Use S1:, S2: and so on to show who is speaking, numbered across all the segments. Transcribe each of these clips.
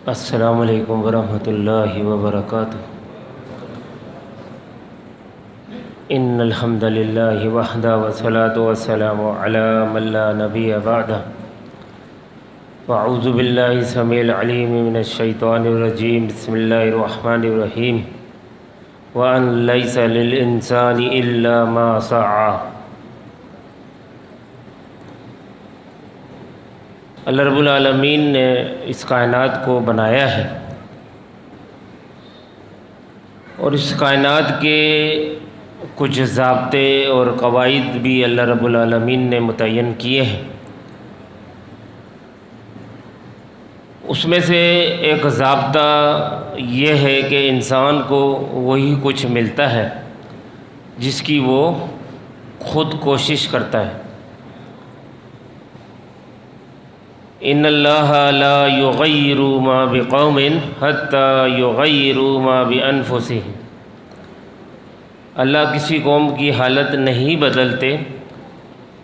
S1: السلام علیکم ورحمۃ اللہ وبرکاتہ۔ ان الحمد للہ وحدہ والصلاۃ والسلام علی من لا نبی بعدہ۔ اعوذ باللہ السمیع العلیم من الشیطان الرجیم، بسم اللہ الرحمن الرحیم۔ وَأَن لَيْسَ لِلْإِنسَانِ إِلَّا مَا سَعَى۔ اللہ رب العالمین نے اس کائنات کو بنایا ہے، اور اس کائنات کے کچھ ضابطے اور قواعد بھی اللہ رب العالمین نے متعین کیے ہیں۔ اس میں سے ایک ضابطہ یہ ہے کہ انسان کو وہی کچھ ملتا ہے جس کی وہ خود کوشش کرتا ہے۔ ان اللہ لا یغیر ما بقوم حتی یغیروا ما بانفسہم۔ اللہ کسی قوم کی حالت نہیں بدلتے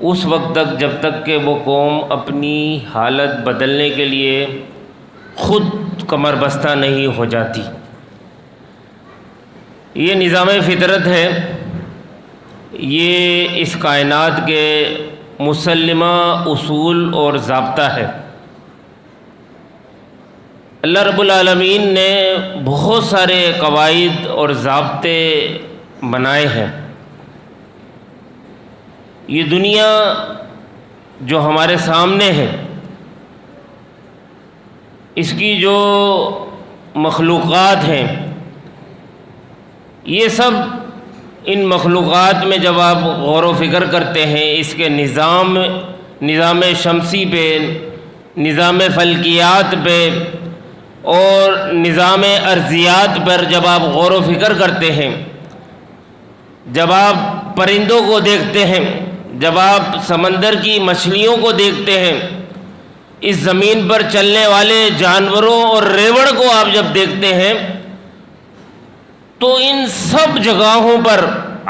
S1: اس وقت تک جب تک کہ وہ قوم اپنی حالت بدلنے کے لیے خود کمر بستہ نہیں ہو جاتی۔ یہ نظام فطرت ہے، یہ اس کائنات کے مسلمہ اصول اور ضابطہ ہے۔ اللہ رب العالمین نے بہت سارے قواعد اور ضابطے بنائے ہیں۔ یہ دنیا جو ہمارے سامنے ہے، اس کی جو مخلوقات ہیں، یہ سب ان مخلوقات میں جب آپ غور و فکر کرتے ہیں، اس کے نظام شمسی پہ، نظام فلکیات پہ اور نظام ارضیات پر جب آپ غور و فکر کرتے ہیں، جب آپ پرندوں کو دیکھتے ہیں، جب آپ سمندر کی مچھلیوں کو دیکھتے ہیں، اس زمین پر چلنے والے جانوروں اور ریوڑ کو آپ جب دیکھتے ہیں، تو ان سب جگہوں پر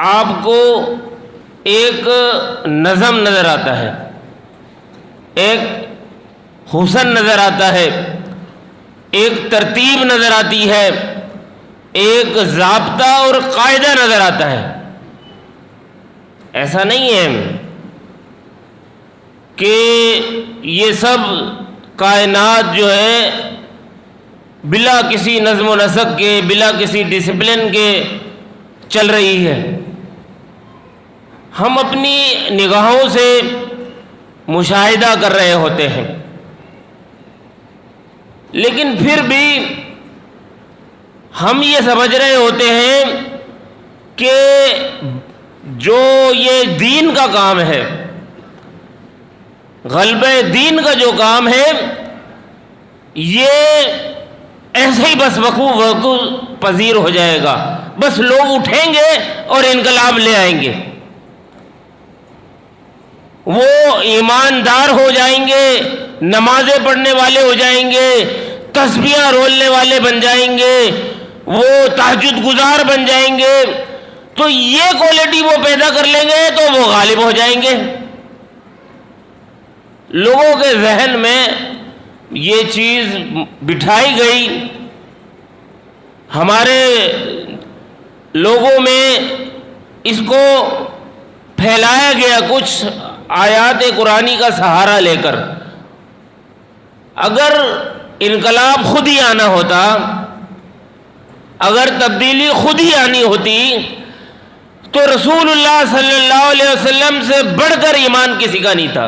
S1: آپ کو ایک نظم نظر آتا ہے، ایک حسن نظر آتا ہے، ایک ترتیب نظر آتی ہے، ایک ضابطہ اور قاعدہ نظر آتا ہے۔ ایسا نہیں ہے کہ یہ سب کائنات جو ہے بلا کسی نظم و نسق کے، بلا کسی ڈسپلن کے چل رہی ہے۔ ہم اپنی نگاہوں سے مشاہدہ کر رہے ہوتے ہیں، لیکن پھر بھی ہم یہ سمجھ رہے ہوتے ہیں کہ جو یہ دین کا کام ہے، غلبہ دین کا جو کام ہے، یہ ایسے ہی بس وقوع پذیر ہو جائے گا، بس لوگ اٹھیں گے اور انقلاب لے آئیں گے، وہ ایماندار ہو جائیں گے، نمازیں پڑھنے والے ہو جائیں گے، تسبیحاں رولنے والے بن جائیں گے، وہ تہجد گزار بن جائیں گے، تو یہ کوالٹی وہ پیدا کر لیں گے تو وہ غالب ہو جائیں گے۔ لوگوں کے ذہن میں یہ چیز بٹھائی گئی، ہمارے لوگوں میں اس کو پھیلایا گیا کچھ آیات قرآنی کا سہارا لے کر۔ اگر انقلاب خود ہی آنا ہوتا، اگر تبدیلی خود ہی آنی ہوتی، تو رسول اللہ صلی اللہ علیہ وسلم سے بڑھ کر ایمان کسی کا نہیں تھا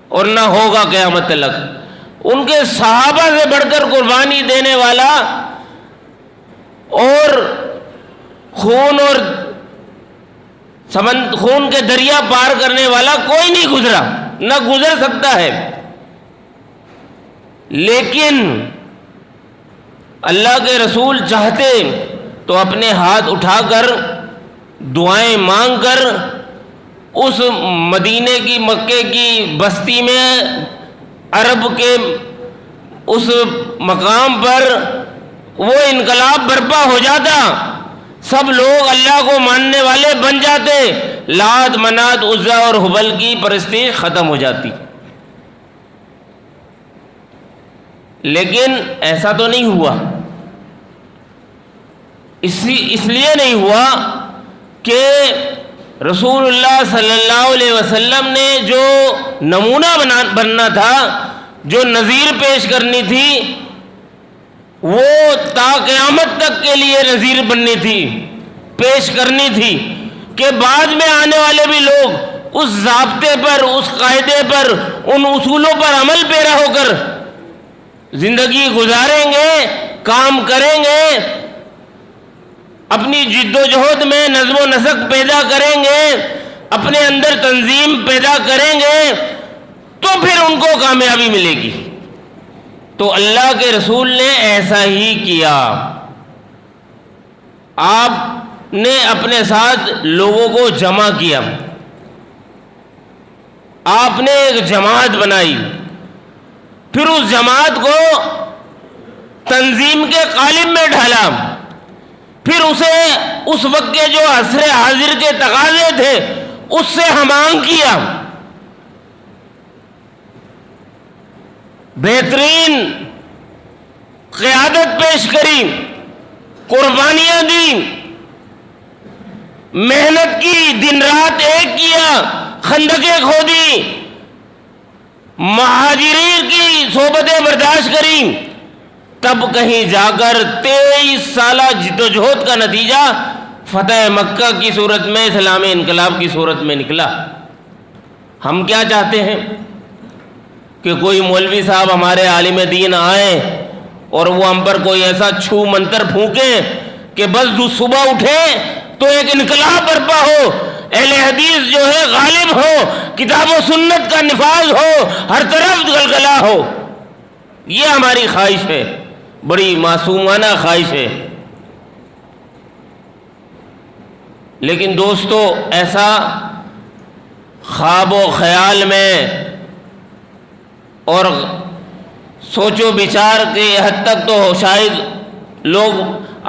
S1: اور نہ ہوگا قیامت تک۔ ان کے صحابہ سے بڑھ کر قربانی دینے والا اور خون کے دریا پار کرنے والا کوئی نہیں گزرا، نہ گزر سکتا ہے۔ لیکن اللہ کے رسول چاہتے تو اپنے ہاتھ اٹھا کر دعائیں مانگ کر اس مدینے کی، مکے کی بستی میں، عرب کے اس مقام پر وہ انقلاب برپا ہو جاتا، سب لوگ اللہ کو ماننے والے بن جاتے، لات منات عزا اور ہبل کی پرستی ختم ہو جاتی۔ لیکن ایسا تو نہیں ہوا. اس لیے نہیں ہوا کہ رسول اللہ صلی اللہ علیہ وسلم نے جو نمونہ بننا تھا، جو نظیر پیش کرنی تھی، وہ تا قیامت تک کے لیے نظیر بننی تھی، پیش کرنی تھی، کہ بعد میں آنے والے بھی لوگ اس ضابطے پر، اس قاعدے پر، ان اصولوں پر عمل پیرا ہو کر زندگی گزاریں گے، کام کریں گے، اپنی جد و جہد میں نظم و نسق پیدا کریں گے، اپنے اندر تنظیم پیدا کریں گے، تو پھر ان کو کامیابی ملے گی. تو اللہ کے رسول نے ایسا ہی کیا. آپ نے اپنے ساتھ لوگوں کو جمع کیا، آپ نے ایک جماعت بنائی، پھر اس جماعت کو تنظیم کے قالب میں ڈھالا، پھر اسے اس وقت کے جو عصر حاضر کے تقاضے تھے اس سے ہمانگ کیا، بہترین قیادت پیش کری، قربانیاں دی، محنت کی، دن رات ایک کیا، خندقیں کھودی، مہاجرین کی صحبتیں برداشت کری، تب کہیں جا کر 23 سالہ جد و جہد کا نتیجہ فتح مکہ کی صورت میں، اسلامی انقلاب کی صورت میں نکلا. ہم کیا چاہتے ہیں کہ کوئی مولوی صاحب ہمارے عالم دین آئیں اور وہ ہم پر کوئی ایسا چھو منتر پھونکیں کہ بس صبح اٹھے تو ایک انقلاب برپا ہو، اہل حدیث جو ہے غالب ہو، کتاب و سنت کا نفاذ ہو، ہر طرف گلگلہ ہو. یہ ہماری خواہش ہے، بڑی معصومانہ خواہش ہے. لیکن دوستو، ایسا خواب و خیال میں اور سوچ و بچار کے حد تک تو شاید لوگ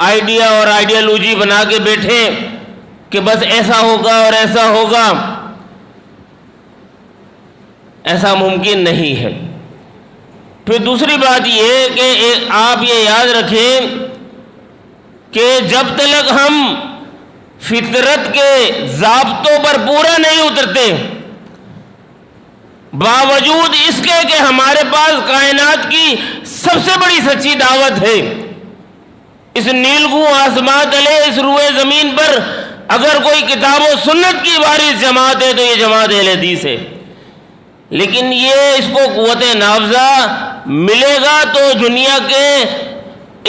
S1: آئیڈیا اور آئیڈیالوجی بنا کے بیٹھے کہ بس ایسا ہوگا اور ایسا ہوگا. ایسا ممکن نہیں ہے. پھر دوسری بات یہ کہ آپ یہ یاد رکھیں کہ جب تک ہم فطرت کے ضابطوں پر پورا نہیں اترتے، باوجود اس کے کہ ہمارے پاس کائنات کی سب سے بڑی سچی دعوت ہے، اس نیلگوں آسمان تلے، اس روئے زمین پر اگر کوئی کتاب و سنت کی وارث جماعت ہے تو یہ جماعت اہل حدیث ہے. لیکن یہ اس کو قوت نافذہ ملے گا تو دنیا کے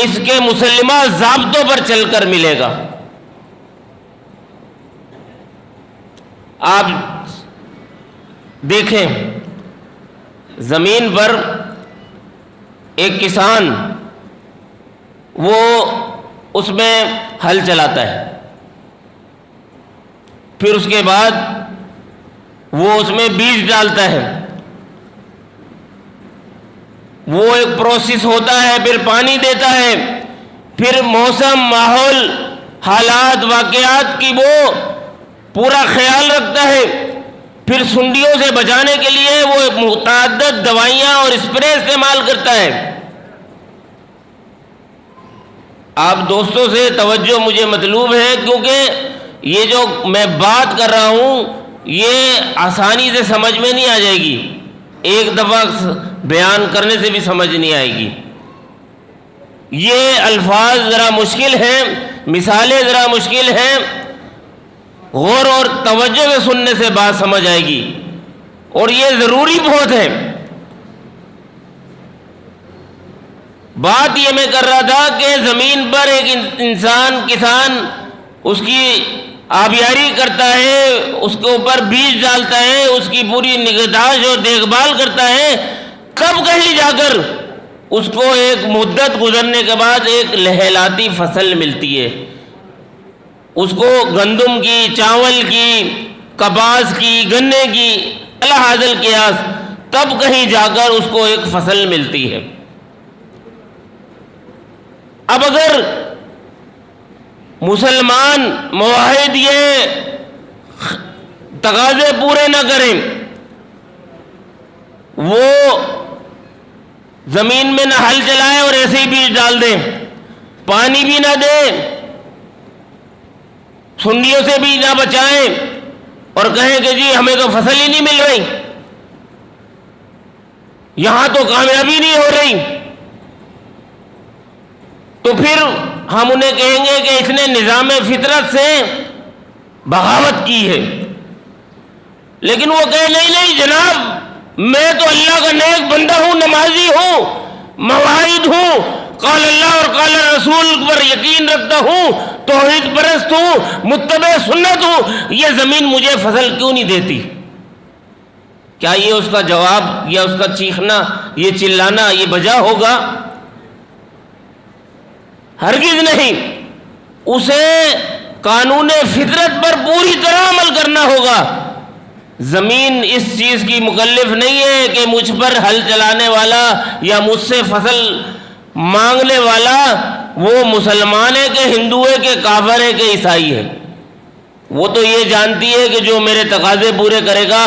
S1: اس کے مسلمہ ضابطوں پر چل کر ملے گا. آپ دیکھیں، زمین پر ایک کسان وہ اس میں ہل چلاتا ہے، پھر اس کے بعد وہ اس میں بیج ڈالتا ہے، وہ ایک پروسیس ہوتا ہے، پھر پانی دیتا ہے، پھر موسم، ماحول، حالات، واقعات کی وہ پورا خیال رکھتا ہے، پھر سنڈیوں سے بچانے کے لیے وہ متعدد دوائیاں اور اسپرے استعمال کرتا ہے. آپ دوستوں سے توجہ مجھے مطلوب ہے، کیونکہ یہ جو میں بات کر رہا ہوں یہ آسانی سے سمجھ میں نہیں آ جائے گی، ایک دفعہ بیان کرنے سے بھی سمجھ نہیں آئے گی. یہ الفاظ ذرا مشکل ہیں، مثالیں ذرا مشکل ہیں، غور اور توجہ سے سننے سے بات سمجھ آئے گی، اور یہ ضروری بہت ہے. بات یہ میں کر رہا تھا کہ زمین پر ایک انسان، کسان، اس کی آبیاری کرتا ہے، اس کے اوپر بیج ڈالتا ہے، اس کی پوری نگہداشت اور دیکھ بھال کرتا ہے، کب کہیں جا کر اس کو ایک مدت گزرنے کے بعد ایک لہلاتی فصل ملتی ہے. اس کو گندم کی، چاول کی، کپاس کی، گنے کی، اعلیٰ حاصل قیاس، تب کہیں جا کر اس کو ایک فصل ملتی ہے. اب اگر مسلمان موحد یہ تقاضے پورے نہ کریں، وہ زمین میں نہ ہل چلائیں اور ایسے ہی بیج ڈال دیں، پانی بھی نہ دیں، سنڈیوں سے بھی نہ بچائیں اور کہیں کہ جی ہمیں تو فصل ہی نہیں مل رہی، یہاں تو کامیابی نہیں ہو رہی، تو پھر ہم انہیں کہیں گے کہ اس نے نظام فطرت سے بغاوت کی ہے۔ لیکن وہ کہے نہیں جناب، میں تو اللہ کا نیک بندہ ہوں، نمازی ہوں، مواحد ہوں، قال اللہ اور قال رسول پر یقین رکھتا ہوں، توحید پرست ہوں، متبع سنت ہوں، یہ زمین مجھے فصل کیوں نہیں دیتی؟ کیا یہ اس کا جواب یا اس کا چیخنا، یہ چلانا، یہ بجا ہوگا؟ ہرگز نہیں۔ اسے قانون فطرت پر پوری طرح عمل کرنا ہوگا۔ زمین اس چیز کی مکلف نہیں ہے کہ مجھ پر ہل چلانے والا یا مجھ سے فصل مانگنے والا وہ مسلمان ہے کہ ہندو ہے کہ کافر ہے کہ عیسائی ہے۔ وہ تو یہ جانتی ہے کہ جو میرے تقاضے پورے کرے گا،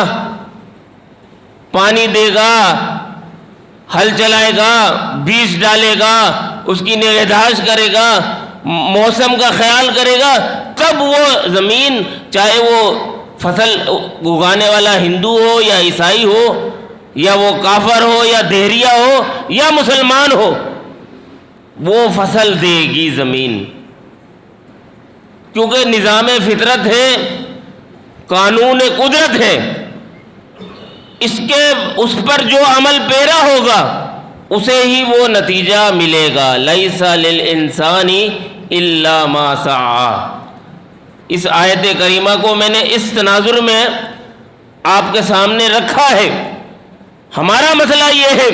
S1: پانی دے گا، ہل چلائے گا، بیج ڈالے گا، اس کی نگہداشت کرے گا، موسم کا خیال کرے گا، تب وہ زمین، چاہے وہ فصل اگانے والا ہندو ہو یا عیسائی ہو یا وہ کافر ہو یا دہریہ ہو یا مسلمان ہو، وہ فصل دے گی زمین، کیونکہ نظام فطرت ہے، قانون قدرت ہے۔ اس پر جو عمل پیرا ہوگا اسے ہی وہ نتیجہ ملے گا۔ لیس للانسان الا ما سعی۔ اس آیت کریمہ کو میں نے اس تناظر میں آپ کے سامنے رکھا ہے۔ ہمارا مسئلہ یہ ہے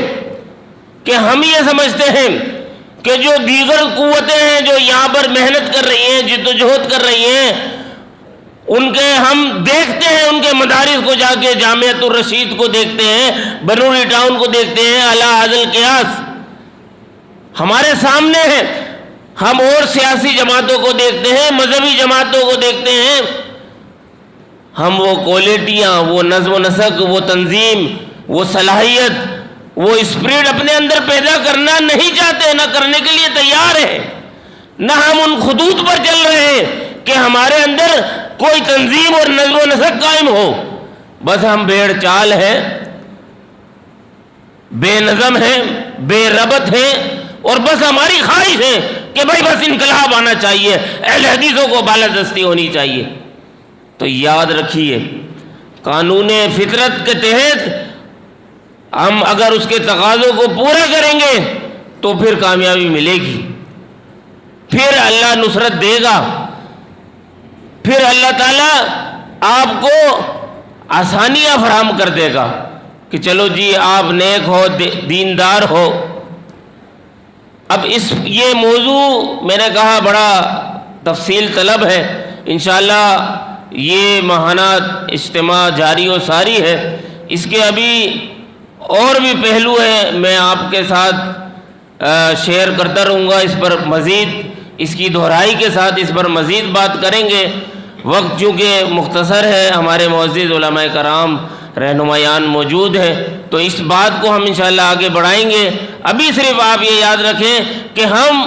S1: کہ ہم یہ سمجھتے ہیں کہ جو دیگر قوتیں ہیں جو یہاں پر محنت کر رہی ہیں، جدوجہد کر رہی ہیں، ان کے ہم دیکھتے ہیں، ان کے مدارس کو جا کے جامعۃ الرشید کو دیکھتے ہیں، بنوری ٹاؤن کو دیکھتے ہیں، اعلیٰ حاضل قیاس ہمارے سامنے ہے۔ ہم اور سیاسی جماعتوں کو دیکھتے ہیں، مذہبی جماعتوں کو دیکھتے ہیں، ہم وہ کوالٹیاں، وہ نظم و نسق، وہ تنظیم، وہ صلاحیت، وہ اسپرٹ اپنے اندر پیدا کرنا نہیں چاہتے، نہ کرنے کے لیے تیار ہیں، نہ ہم ان خطوط پر چل رہے ہیں کہ ہمارے اندر کوئی تنظیم اور نظم و نسق قائم ہو۔ بس ہم بھیڑ چال ہیں، بے نظم ہیں، بے ربط ہیں، اور بس ہماری خواہش ہے کہ بھائی بس انقلاب آنا چاہیے، اہل حدیثوں کو بالادستی ہونی چاہیے۔ تو یاد رکھیے، قانون فطرت کے تحت ہم اگر اس کے تقاضوں کو پورا کریں گے تو پھر کامیابی ملے گی، پھر اللہ نصرت دے گا، پھر اللہ تعالیٰ آپ کو آسانیاں فراہم کر دے گا کہ چلو جی آپ نیک ہو، دیندار ہو۔ اب یہ موضوع میں نے کہا بڑا تفصیل طلب ہے، انشاءاللہ یہ ماہانہ اجتماع جاری و ساری ہے، اس کے ابھی اور بھی پہلو ہیں، میں آپ کے ساتھ شیئر کرتا رہوں گا، اس پر مزید اس کی دہرائی کے ساتھ اس پر مزید بات کریں گے۔ وقت چونکہ مختصر ہے، ہمارے معزز علماء کرام رہنمایان موجود ہیں، تو اس بات کو ہم انشاءاللہ آگے بڑھائیں گے۔ ابھی صرف آپ یہ یاد رکھیں کہ ہم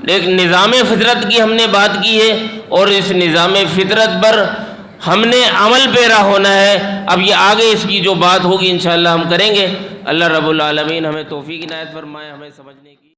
S1: ایک نظام فطرت کی ہم نے بات کی ہے، اور اس نظام فطرت پر ہم نے عمل پیرا ہونا ہے۔ اب یہ آگے اس کی جو بات ہوگی انشاءاللہ ہم کریں گے۔ اللہ رب العالمین ہمیں توفیق عنایت فرمائے، ہمیں سمجھنے کی